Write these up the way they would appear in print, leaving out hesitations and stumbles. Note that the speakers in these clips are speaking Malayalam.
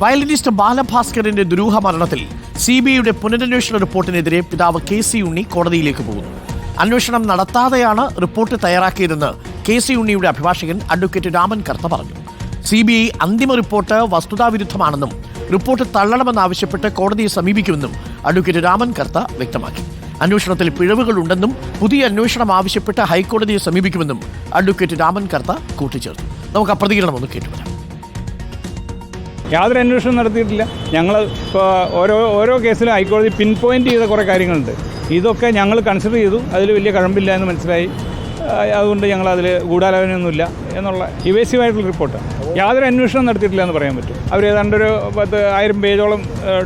വയലിനിസ്റ്റ് ബാലഭാസ്കറിന്റെ ദുരൂഹ മരണത്തിൽ CBIയുടെ പുനരന്വേഷണ റിപ്പോർട്ടിനെതിരെ പിതാവ് KC ഉണ്ണി കോടതിയിലേക്ക് പോകുന്നു. അന്വേഷണം നടത്താതെയാണ് റിപ്പോർട്ട് തയ്യാറാക്കിയതെന്ന് KC ഉണ്ണിയുടെ അഭിഭാഷകൻ അഡ്വക്കേറ്റ് രാമൻ കർത്ത പറഞ്ഞു. CBI അന്തിമ റിപ്പോർട്ട് വസ്തുതാവിരുദ്ധമാണെന്നും റിപ്പോർട്ട് തള്ളണമെന്നാവശ്യപ്പെട്ട് കോടതിയെ സമീപിക്കുമെന്നും അഡ്വക്കേറ്റ് രാമൻ കർത്ത വ്യക്തമാക്കി. അന്വേഷണത്തിൽ പിഴവുകളുണ്ടെന്നും പുതിയ അന്വേഷണം ആവശ്യപ്പെട്ട് ഹൈക്കോടതിയെ സമീപിക്കുമെന്നും അഡ്വക്കേറ്റ് രാമൻ കർത്ത കൂട്ടിച്ചേർത്തു. നമുക്ക് ആ പ്രതികരണം ഒന്ന് കേട്ടുവരാം. യാതൊരു അന്വേഷണം നടത്തിയിട്ടില്ല. ഞങ്ങൾ ഇപ്പോൾ ഓരോ കേസിലും ഹൈക്കോടതി പിൻ പോയിൻ്റ് ചെയ്ത കുറേ കാര്യങ്ങളുണ്ട്. ഇതൊക്കെ ഞങ്ങൾ കൺസിഡർ ചെയ്തു. അതിൽ വലിയ കഴമ്പില്ല എന്ന് മനസ്സിലായി. അതുകൊണ്ട് ഞങ്ങളതിൽ ഗൂഢാലോചനയൊന്നുമില്ല എന്നുള്ള ഇവേസീവായിട്ടുള്ള റിപ്പോർട്ട്. യാതൊരു അന്വേഷണം നടത്തിയിട്ടില്ല എന്ന് പറയാൻ പറ്റും. അവർ ഏതാണ്ടൊരു 10,000 പേജോളം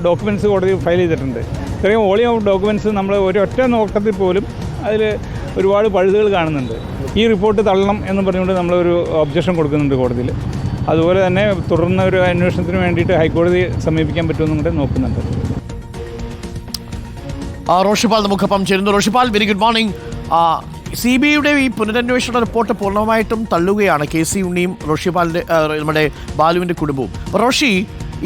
ഡോക്യുമെൻറ്റ്സ് കോടതി ഫയൽ ചെയ്തിട്ടുണ്ട്. ഇത്രയും വോളിയം ഓഫ് ഡോക്യുമെൻറ്റ്സ് നമ്മൾ ഒരൊറ്റ നോട്ടത്തിൽ പോലും അതിൽ ഒരുപാട് പഴുതുകൾ കാണുന്നുണ്ട്. ഈ റിപ്പോർട്ട് തള്ളണം എന്ന് പറഞ്ഞുകൊണ്ട് നമ്മളൊരു ഒബ്ജക്ഷൻ കൊടുക്കുന്നുണ്ട് കോടതിയിൽ. അതുപോലെ തന്നെ തുടർന്ന ഒരു അന്വേഷണത്തിന് വേണ്ടിയിട്ട് ഹൈക്കോടതിയെ സമീപിക്കാൻ പറ്റുമെന്നും കൂടെ നോക്കുന്നുണ്ട്. റോഷിപാൽ നമുക്കൊപ്പം ചേരുന്നു. Roshipal, very good morning. CBIയുടെ ഈ പുനരന്വേഷണ റിപ്പോർട്ട് പൂർണ്ണമായിട്ടും തള്ളുകയാണ് KC ഉണ്ണിയും റോഷിപാലിന്റെ നമ്മുടെ ബാലുവിന്റെ കുടുംബവും. റോഷി,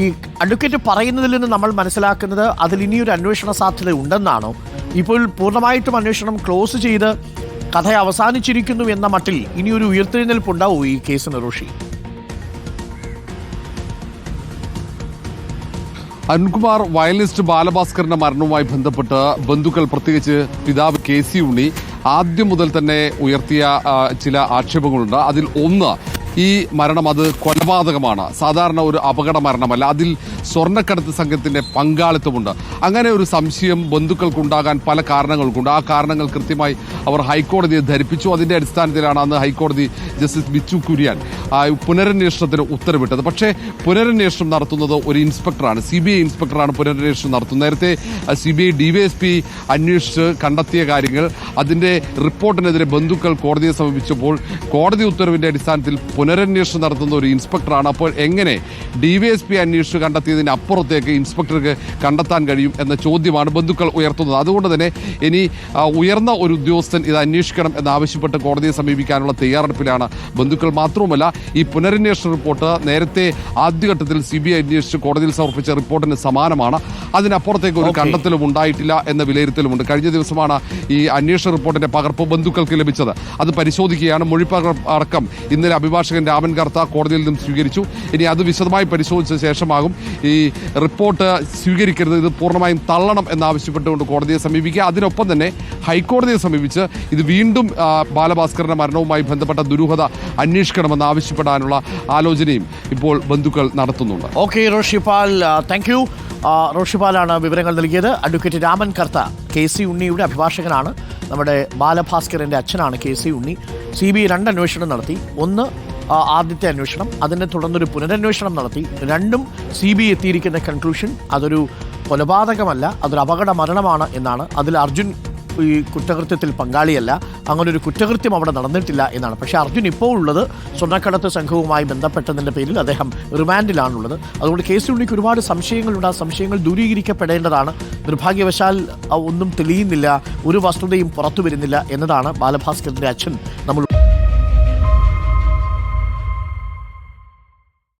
ഈ അഡ്വക്കേറ്റ് പറയുന്നതിൽ നിന്ന് നമ്മൾ മനസ്സിലാക്കുന്നത് അതിൽ ഇനിയൊരു അന്വേഷണ സാധ്യത ഉണ്ടെന്നാണോ? ഇപ്പോൾ പൂർണ്ണമായിട്ടും അന്വേഷണം ക്ലോസ് ചെയ്ത് കഥ അവസാനിച്ചിരിക്കുന്നു എന്ന മട്ടിൽ ഇനിയൊരു ഉയർത്തെഴുന്നേൽപ്പുണ്ടാവോ ഈ കേസിന് റോഷി? അരുൺകുമാർ, വയലിനിസ്റ്റ് ബാലഭാസ്കറിന്റെ മരണവുമായി ബന്ധപ്പെട്ട് ബന്ധുക്കൾ, പ്രത്യേകിച്ച് പിതാവ് KC ഉണ്ണി ആദ്യം മുതൽ തന്നെ ഉയർത്തിയ ചില ആക്ഷേപങ്ങളുണ്ട്. അതിൽ ഒന്ന്, ഈ മരണം അത് കൊലപാതകമാണ്, സാധാരണ ഒരു അപകട മരണമല്ല, അതിൽ സ്വർണ്ണക്കടത്ത് സംഘത്തിന്റെ പങ്കാളിത്തമുണ്ട്. അങ്ങനെ ഒരു സംശയം ബന്ധുക്കൾക്കുണ്ടാകാൻ പല കാരണങ്ങൾക്കുണ്ട്. ആ കാരണങ്ങൾ കൃത്യമായി അവർ ഹൈക്കോടതിയെ ധരിപ്പിച്ചു. അതിന്റെ അടിസ്ഥാനത്തിലാണ് അന്ന് ഹൈക്കോടതി ജസ്റ്റിസ് ബിച്ചു കുര്യൻ പുനരന്വേഷണത്തിന് ഉത്തരവിട്ടത്. പക്ഷേ പുനരന്വേഷണം നടത്തുന്നത് ഒരു ഇൻസ്പെക്ടറാണ്, CBI ഇൻസ്പെക്ടറാണ് പുനരന്വേഷണം നടത്തുന്നത്. നേരത്തെ CBI DYSP അന്വേഷിച്ച് കണ്ടെത്തിയ കാര്യങ്ങൾ, അതിന്റെ റിപ്പോർട്ടിനെതിരെ ബന്ധുക്കൾ കോടതിയെ സമീപിച്ചപ്പോൾ കോടതി ഉത്തരവിന്റെ അടിസ്ഥാനത്തിൽ പുനരന്വേഷണം നടത്തുന്ന ഒരു ഇൻസ്പെക്ടറാണ്. അപ്പോൾ എങ്ങനെ DYSP അന്വേഷിച്ച് കണ്ടെത്തിയതിന് അപ്പുറത്തേക്ക് ഇൻസ്പെക്ടർക്ക് കണ്ടെത്താൻ കഴിയും എന്ന ചോദ്യമാണ് ബന്ധുക്കൾ ഉയർത്തുന്നത്. അതുകൊണ്ട് തന്നെ ഇനി ഉയർന്ന ഒരു ഉദ്യോഗസ്ഥൻ ഇത് അന്വേഷിക്കണം എന്നാവശ്യപ്പെട്ട് കോടതിയെ സമീപിക്കാനുള്ള തയ്യാറെടുപ്പിലാണ് ബന്ധുക്കൾ. മാത്രവുമല്ല, ഈ പുനരന്വേഷണ റിപ്പോർട്ട് നേരത്തെ ആദ്യഘട്ടത്തിൽ CBI അന്വേഷിച്ച് കോടതിയിൽ സമർപ്പിച്ച റിപ്പോർട്ടിന് സമാനമാണ്. അതിനപ്പുറത്തേക്ക് ഒരു കണ്ടെത്തലും ഉണ്ടായിട്ടില്ല എന്ന വിലയിരുത്തലുമുണ്ട്. കഴിഞ്ഞ ദിവസമാണ് ഈ അന്വേഷണ റിപ്പോർട്ടിന്റെ പകർപ്പ് ബന്ധുക്കൾക്ക് ലഭിച്ചത്. അത് പരിശോധിക്കുകയാണ്. മൊഴിപ്പകർപ്പ് അടക്കം ഇന്നലെ അഭിഭാഷകൻ രാമൻ കർത്ത കോടതിയിൽ നിന്നും സ്വീകരിച്ചു. ഇനി അത് വിശദമായി പരിശോധിച്ച ശേഷമാകും ഈ റിപ്പോർട്ട് സ്വീകരിക്കരുത്, ഇത് പൂർണ്ണമായും തള്ളണം എന്നാവശ്യപ്പെട്ടുകൊണ്ട് കോടതിയെ സമീപിക്കുക. അതിനൊപ്പം തന്നെ ഹൈക്കോടതിയെ സമീപിച്ച് ഇത് വീണ്ടും ബാലഭാസ്കറിന്റെ മരണവുമായി ബന്ധപ്പെട്ട ദുരൂഹത അന്വേഷിക്കണമെന്ന് ആവശ്യപ്പെടാനുള്ള ആലോചനയും ഇപ്പോൾ ബന്ധുക്കൾ നടത്തുന്നുണ്ട്. Okay Roshipal, thank you. റോഷിപാലാണ് വിവരങ്ങൾ നൽകിയത്. അഡ്വക്കേറ്റ് രാമൻ കർത്ത KC ഉണ്ണിയുടെ അഭിഭാഷകനാണ്. നമ്മുടെ ബാലഭാസ്കറിന്റെ അച്ഛനാണ് KC ഉണ്ണി. CBI 2 അന്വേഷണം നടത്തി. ഒന്ന് ആദ്യത്തെ അന്വേഷണം, അതിനെ തുടർന്നൊരു പുനരന്വേഷണം നടത്തി. രണ്ടും CBI എത്തിയിരിക്കുന്ന കൺക്ലൂഷൻ അതൊരു കൊലപാതകമല്ല, അതൊരു അപകട മരണമാണ് എന്നാണ്. അതിൽ അർജുൻ ഈ കുറ്റകൃത്യത്തിൽ പങ്കാളിയല്ല, അങ്ങനൊരു കുറ്റകൃത്യം അവിടെ നടന്നിട്ടില്ല എന്നാണ്. പക്ഷേ അർജുൻ ഇപ്പോൾ ഉള്ളത് സ്വർണ്ണക്കടത്ത് സംഘവുമായി ബന്ധപ്പെട്ടതിൻ്റെ പേരിൽ അദ്ദേഹം റിമാൻഡിലാണുള്ളത്. അതുകൊണ്ട് KC ഉണ്ണിക്ക് ഒരുപാട് സംശയങ്ങളുണ്ട്. ആ സംശയങ്ങൾ ദൂരീകരിക്കപ്പെടേണ്ടതാണ്. നിർഭാഗ്യവശാൽ ഒന്നും തെളിയുന്നില്ല, ഒരു വസ്തുതയും പുറത്തു വരുന്നില്ല എന്നതാണ് ബാലഭാസ്കറിന്റെ അച്ഛൻ നമ്മൾ